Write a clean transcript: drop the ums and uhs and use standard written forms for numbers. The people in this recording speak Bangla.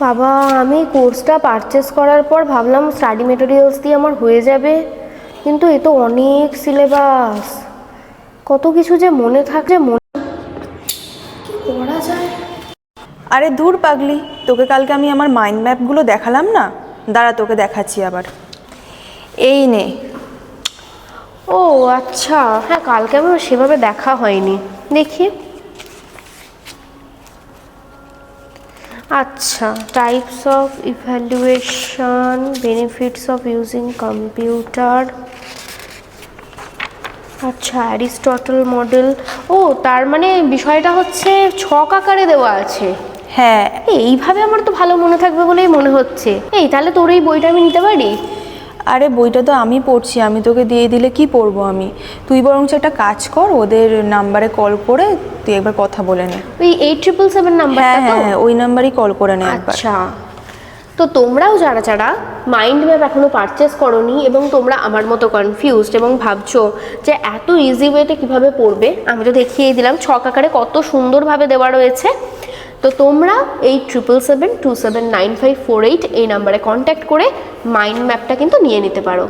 বাবা, আমি কোর্সটা পারচেস করার পর ভাবলাম স্টাডি মেটেরিয়ালস দিয়ে আমার হয়ে যাবে, কিন্তু এ তো অনেক সিলেবাস, কত কিছু যে মনে থাকে, কি করা যায়। আরে দূর পাগলি, তোকে কালকে আমি আমার মাইন্ড ম্যাপগুলো দেখালাম না, দাঁড়া তোকে দেখাচ্ছি আবার। এই নে। ও আচ্ছা, হ্যাঁ কালকে আমার সেভাবে দেখা হয়নি, দেখি। আচ্ছা, types of evaluation, benefits of using computer, আচ্ছা অ্যারিস্টটল মডেল। ও তার মানে বিষয়টা হচ্ছে ছক আকারে দেওয়া আছে। হ্যাঁ। এইভাবে আমার তো ভালো মনে থাকবে বলেই মনে হচ্ছে। এই তাহলে তোর এই বইটা আমি নিতে পারি? আরে বইটা তো আমি পড়ছি, আমি তোকে দিয়ে দিলে কি পড়বো আমি? তুই বরঞ্চ একটা কাজ কর, ওদের নাম্বারে কল করে তুই একবার কথা বলে নে। ওই 8777 নাম্বারটা? হ্যাঁ হ্যাঁ, ওই নাম্বারই কল করে নে একবার। আচ্ছা, তো তোমরাও যারা যারা মাইন্ড ম্যাপ এখনো পারচেস করোনি এবং তোমরা আমার মতো কনফিউজড এবং ভাবছো যে এত ইজি ওয়েতে কীভাবে পড়বে, আমি তো দেখিয়ে দিলাম ছক আকারে কত সুন্দরভাবে দেওয়া রয়েছে। তো তোমরা 8777279548 এই নাম্বারে কন্ট্যাক্ট করে মাইন্ড ম্যাপটা কিন্তু নিয়ে নিতে পারো।